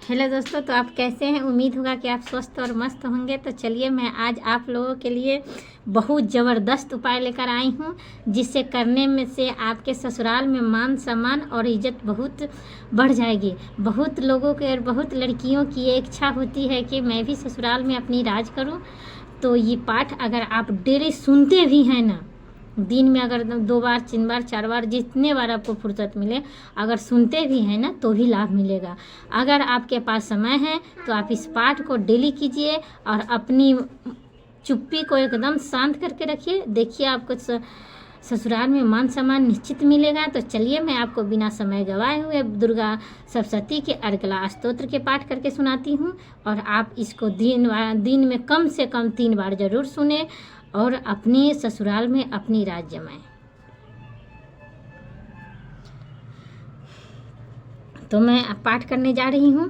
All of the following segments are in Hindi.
हेलो दोस्तों, तो आप कैसे हैं? उम्मीद होगा कि आप स्वस्थ और मस्त होंगे। तो चलिए मैं आज आप लोगों के लिए बहुत ज़बरदस्त उपाय लेकर आई हूँ, जिससे करने में से आपके ससुराल में मान सम्मान और इज्जत बहुत बढ़ जाएगी। बहुत लोगों के और बहुत लड़कियों की ये इच्छा होती है कि मैं भी ससुराल में अपनी राज करूँ। तो ये पाठ अगर आप डेली सुनते भी हैं ना, दिन में अगर 2 बार 3 बार 4 बार जितने बार आपको फुर्सत मिले, अगर सुनते भी हैं ना तो भी लाभ मिलेगा। अगर आपके पास समय है तो आप इस पाठ को डेली कीजिए और अपनी चुप्पी को एकदम शांत करके रखिए। देखिए आपको ससुराल में मान सम्मान निश्चित मिलेगा। तो चलिए मैं आपको बिना समय गवाए हुए दुर्गा सप्तशती के अर्गला स्तोत्र के पाठ करके सुनाती हूँ, और आप इसको दिन में कम से कम 3 बार ज़रूर सुने और अपने ससुराल में अपनी राज जमाएं। तो मैं पाठ करने जा रही हूँ।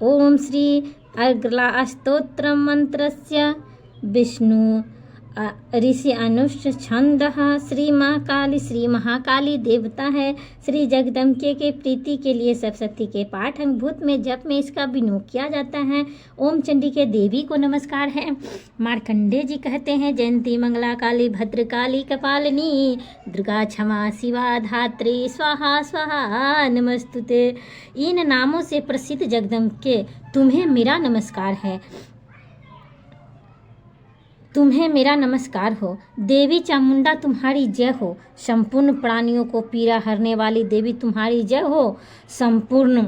ओम श्री अर्गला स्तोत्र मंत्रस्य विष्णु ऋषि अनुष्ठ छंदः। श्री महाकाली देवता है। श्री जगदम्बे के प्रीति के लिए सप्तशती के पाठ अंगभूत में जप में इसका विनियोग किया जाता है। ओम चंडी के देवी को नमस्कार है। मार्कंडे जी कहते हैं, जयंती मंगला काली भद्रकाली कपालिनी दुर्गा क्षमा शिवा धात्री स्वाहा स्वाहा नमस्तुते। इन नामों से प्रसिद्ध जगदम्बे तुम्हें मेरा नमस्कार है। तुम्हें मेरा नमस्कार हो। देवी चामुंडा तुम्हारी जय हो। संपूर्ण प्राणियों को पीड़ा हरने वाली देवी तुम्हारी जय हो। संपूर्ण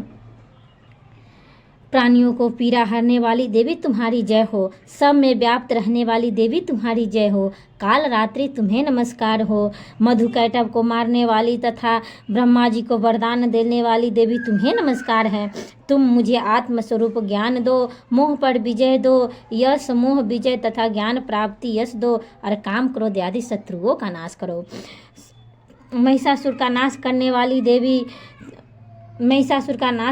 प्राणियों को पीड़ा हरने वाली देवी तुम्हारी जय हो। सब में व्याप्त रहने वाली देवी तुम्हारी जय हो। काल रात्रि तुम्हें नमस्कार हो। मधुकैटभ को मारने वाली तथा ब्रह्मा जी को वरदान देने वाली देवी तुम्हें नमस्कार है। तुम मुझे आत्मस्वरूप ज्ञान दो, मोह पर विजय दो, यश मोह विजय तथा ज्ञान प्राप्ति यश दो, और काम क्रोध आदि शत्रुओं का नाश करो। महिषासुर का नाश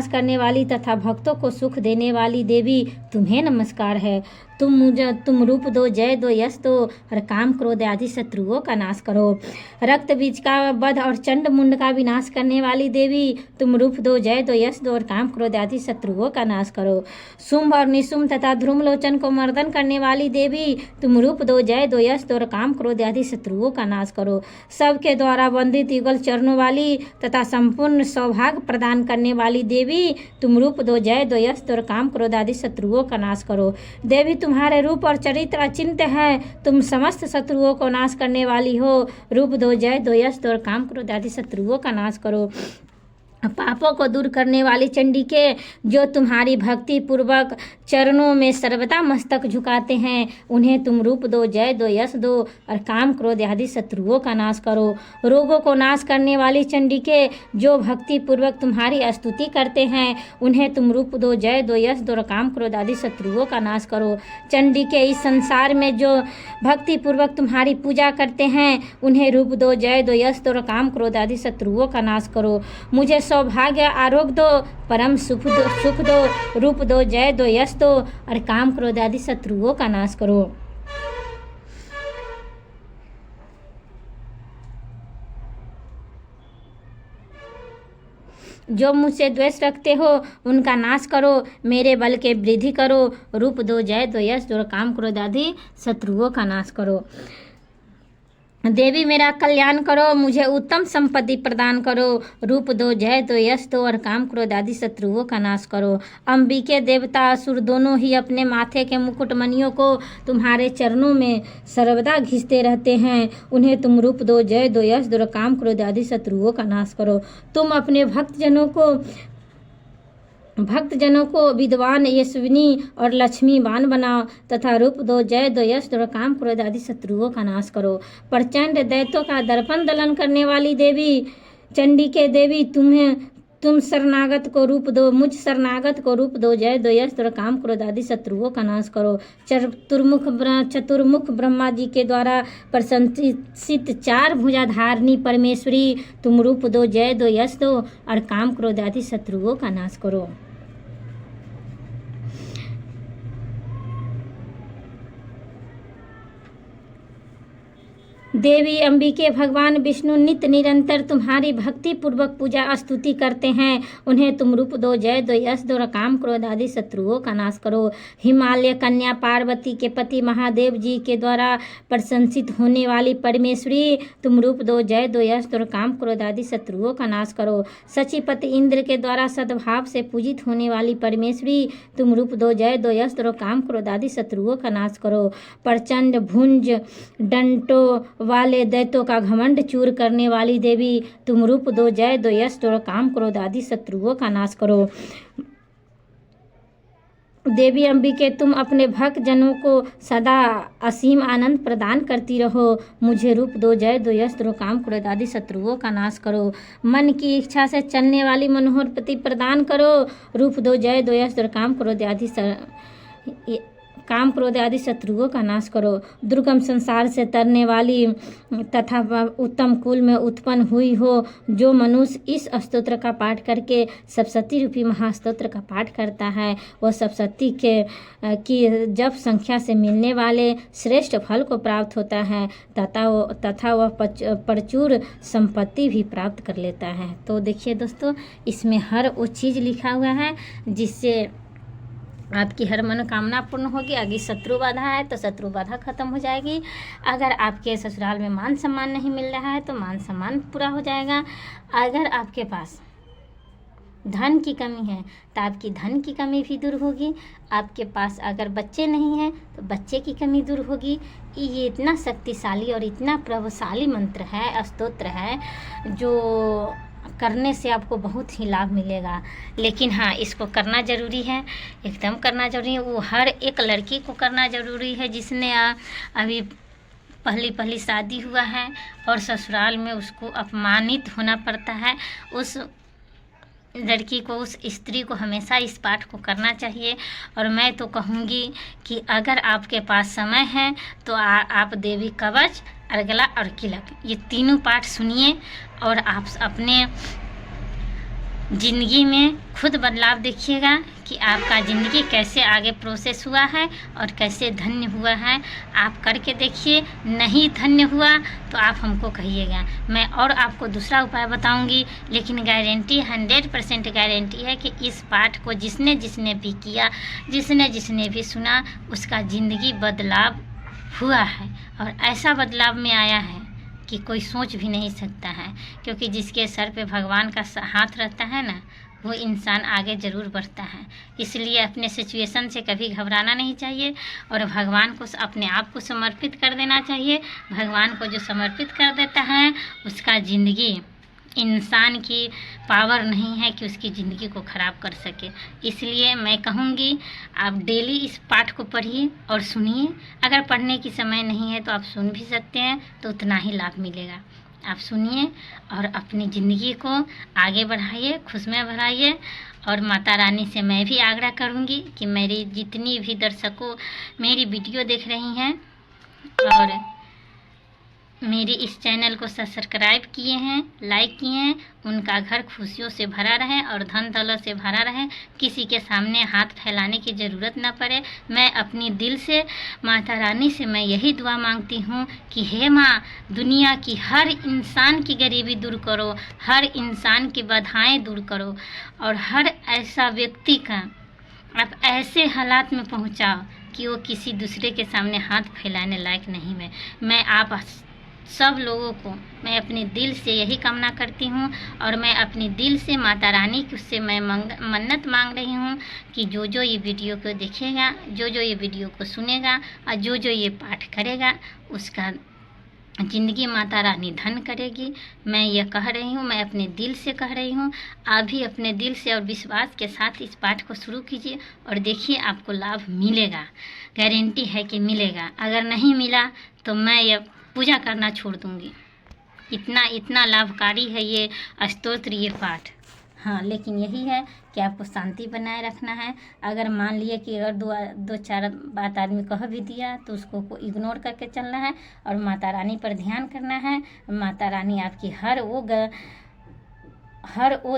करने वाली तथा भक्तों को सुख देने वाली देवी तुम्हें नमस्कार है। तुम रूप दो, जय दो, यश दो, और काम क्रोध आदि शत्रुओं का नाश करो। रक्त बीज का वध और चंड मुंड का विनाश करने वाली देवी तुम रूप दो, जय दो, यश दो, और काम क्रोध आदि शत्रुओं का नाश करो। शुंभ और निशुंभ तथा ध्रुमलोचन को मर्दन करने वाली देवी तुम रूप दो, जय दो, यश दो, और काम क्रोध आदि शत्रुओं का नाश करो। सबके द्वारा वंदित युगल चरणों वाली तथा संपूर्ण सौभाग्य प्रदान करने वाली देवी तुम रूप दो, जय दो, यश दो, और काम क्रोध आदि शत्रुओं का नाश करो। देवी तुम्हारे रूप और चरित्र अचिंत्य है। तुम समस्त शत्रुओं को नाश करने वाली हो। रूप दो, जय दो, यश दो, और काम क्रोध आदि शत्रुओं का नाश करो। पापों को दूर करने वाली चंडी के जो तुम्हारी भक्ति पूर्वक चरणों में सर्वदा मस्तक झुकाते हैं, उन्हें तुम रूप दो, जय दो, यश दो, और काम क्रोध आदि शत्रुओं का नाश करो। रोगों को नाश करने वाली चंडी के जो भक्ति पूर्वक तुम्हारी स्तुति करते हैं, उन्हें तुम रूप दो, जय दो, यश दो, और काम क्रोध आदि शत्रुओं का नाश करो। चंडी के इस संसार में जो भक्ति पूर्वक तुम्हारी पूजा करते हैं, उन्हें रूप दो, जय दो, यश दो, और काम क्रोध आदि शत्रुओं का नाश करो। मुझे सौभाग्य आरोग्य दो, परम सुख दो, रूप दो, जय दो, यश दो, और काम क्रोध आदि शत्रुओं का नाश करो। जो मुझसे द्वेष रखते हो उनका नाश करो। मेरे बल के वृद्धि करो। रूप दो, जय दो, यश दो, और काम क्रोध आदि शत्रुओं का नाश करो। देवी मेरा कल्याण करो। मुझे उत्तम संपत्ति प्रदान करो। रूप दो, जय दो, यश दो, और काम क्रोध आदि शत्रुओं का नाश करो। अंबिके देवता असुर दोनों ही अपने माथे के मुकुटमणियों को तुम्हारे चरणों में सर्वदा घिसते रहते हैं। उन्हें तुम रूप दो, जय दो, यश दो, और काम क्रोध आदि शत्रुओं का नाश करो। तुम अपने भक्तजनों को विद्वान, यशस्विनी और लक्ष्मीवान बनाओ तथा रूप दो, जय दो, यश दो, और काम क्रोध आदि शत्रुओं का नाश करो। प्रचंड दैत्यों का दर्पण दलन करने वाली देवी चंडी के देवी तुम शरणागत को रूप दो, मुझ शरणागत को रूप दो, जय दो, यश दो, और काम क्रोध आदि शत्रुओं का नाश करो। चतुर्मुख ब्रह्मा जी के द्वारा प्रशंसित 4 भुजाधारिणी परमेश्वरी तुम रूप दो, जय दो, यश दो, और काम क्रोध आदि शत्रुओं का नाश करो। देवी अंबिके भगवान विष्णु नित्य निरंतर तुम्हारी भक्ति पूर्वक पूजा स्तुति करते हैं। उन्हें तुम रूप दो, जय दो, यश दो और काम क्रोध आदि शत्रुओं का नाश करो। हिमालय कन्या पार्वती के पति महादेव जी के द्वारा प्रशंसित होने वाली परमेश्वरी, तुम रूप दो, जय दो, यश दो और काम क्रोध आदि शत्रुओं का नाश करो। शचीपति इंद्र के द्वारा सद्भाव से पूजित होने वाली परमेश्वरी, तुम रूप दो, जय दो, यश दो और काम क्रोध आदि शत्रुओं का नाश करो। प्रचंड भुंज डंटों वाले दैत्यों का घमंड चूर करने वाली देवी, तुम रूप दो, जय दो, यश दो और काम क्रोध आदि शत्रुओं का नाश करो। देवी अंबिके, तुम अपने भक्त जनों को सदा असीम आनंद प्रदान करती रहो। मुझे रूप दो, जय दो, यश दो, काम क्रोध आदि शत्रुओं का नाश करो। मन की इच्छा से चलने वाली मनोहर पति प्रदान करो। रूप दो, जय दो, यश दो, काम क्रोध आदि शत्रुओं का नाश करो। दुर्गम संसार से तरने वाली तथा उत्तम कुल में उत्पन्न हुई हो, जो मनुष्य इस स्तोत्र का पाठ करके सप्तशती रूपी महास्तोत्र का पाठ करता है, वह सप्तशती की जप संख्या से मिलने वाले श्रेष्ठ फल को प्राप्त होता है तथा वह प्रचुर संपत्ति भी प्राप्त कर लेता है। तो देखिए दोस्तों, इसमें हर वो चीज़ लिखा हुआ है जिससे आपकी हर मनोकामना पूर्ण होगी। अगर शत्रु बाधा है तो शत्रु बाधा खत्म हो जाएगी। अगर आपके ससुराल में मान सम्मान नहीं मिल रहा है तो मान सम्मान पूरा हो जाएगा। अगर आपके पास धन की कमी है तो आपकी धन की कमी भी दूर होगी। आपके पास अगर बच्चे नहीं हैं तो बच्चे की कमी दूर होगी। ये इतना शक्तिशाली और इतना प्रभावशाली मंत्र है, स्तोत्र है, जो करने से आपको बहुत ही लाभ मिलेगा। लेकिन हाँ, इसको करना ज़रूरी है, एकदम करना ज़रूरी है। वो हर एक लड़की को करना ज़रूरी है जिसने अभी पहली शादी हुआ है और ससुराल में उसको अपमानित होना पड़ता है। उस लड़की को, उस स्त्री को हमेशा इस पाठ को करना चाहिए। और मैं तो कहूँगी कि अगर आपके पास समय है तो आप देवी कवच, अर्गला और किलक, ये तीनों पाठ सुनिए और आप अपने ज़िंदगी में खुद बदलाव देखिएगा कि आपका ज़िंदगी कैसे आगे प्रोसेस हुआ है और कैसे धन्य हुआ है। आप करके देखिए, नहीं धन्य हुआ तो आप हमको कहिएगा। मैं और आपको दूसरा उपाय बताऊंगी, लेकिन गारंटी 100% गारंटी है कि इस पाठ को जिसने भी किया, जिसने भी सुना, उसका ज़िंदगी बदलाव हुआ है और ऐसा बदलाव में आया है कि कोई सोच भी नहीं सकता है। क्योंकि जिसके सर पे भगवान का हाथ रहता है ना, वो इंसान आगे ज़रूर बढ़ता है। इसलिए अपने सिचुएशन से कभी घबराना नहीं चाहिए और भगवान को अपने आप को समर्पित कर देना चाहिए। भगवान को जो समर्पित कर देता है उसका ज़िंदगी, इंसान की पावर नहीं है कि उसकी ज़िंदगी को ख़राब कर सके। इसलिए मैं कहूँगी आप डेली इस पाठ को पढ़िए और सुनिए। अगर पढ़ने की समय नहीं है तो आप सुन भी सकते हैं, तो उतना ही लाभ मिलेगा। आप सुनिए और अपनी ज़िंदगी को आगे बढ़ाइए, खुशमय बढ़ाइए। और माता रानी से मैं भी आग्रह करूँगी कि मेरी जितनी भी दर्शकों मेरी वीडियो देख रही हैं और मेरे इस चैनल को सब्सक्राइब किए हैं, लाइक किए हैं, उनका घर खुशियों से भरा रहे और धन दौलत से भरा रहे। किसी के सामने हाथ फैलाने की ज़रूरत ना पड़े। मैं अपनी दिल से माता रानी से मैं यही दुआ मांगती हूँ कि हे माँ, दुनिया की हर इंसान की गरीबी दूर करो, हर इंसान की बाधाएं दूर करो और हर ऐसा व्यक्ति का आप ऐसे हालात में पहुँचाओ कि वो किसी दूसरे के सामने हाथ फैलाने लायक नहीं है। मैं आप सब लोगों को मैं अपने दिल से यही कामना करती हूँ और मैं अपने दिल से माता रानी से मैं मन्नत मांग रही हूँ कि जो ये वीडियो को देखेगा, जो ये वीडियो को सुनेगा और जो ये पाठ करेगा, उसका ज़िंदगी माता रानी धन करेगी। मैं ये कह रही हूँ, मैं अपने दिल से कह रही हूँ। आप भी अपने दिल से और विश्वास के साथ इस पाठ को शुरू कीजिए और देखिए आपको लाभ मिलेगा। गारंटी है कि मिलेगा। अगर नहीं मिला तो मैं ये पूजा करना छोड़ दूँगी। इतना लाभकारी है ये स्तोत्र, ये पाठ। हाँ, लेकिन यही है कि आपको शांति बनाए रखना है। अगर मान लिए कि अगर दो चार बात आदमी कह भी दिया तो उसको इग्नोर करके चलना है और माता रानी पर ध्यान करना है। माता रानी आपकी हर वो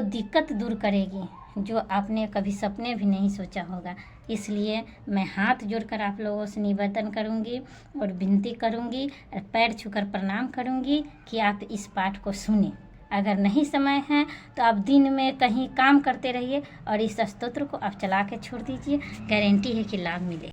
दिक्कत दूर करेगी जो आपने कभी सपने भी नहीं सोचा होगा। इसलिए मैं हाथ जोड़कर आप लोगों से निवेदन करूंगी और विनती करूंगी और पैर छूकर प्रणाम करूंगी कि आप इस पाठ को सुनें। अगर नहीं समय है तो आप दिन में कहीं काम करते रहिए और इस स्तोत्र को आप चला के छोड़ दीजिए, गारंटी है कि लाभ मिले।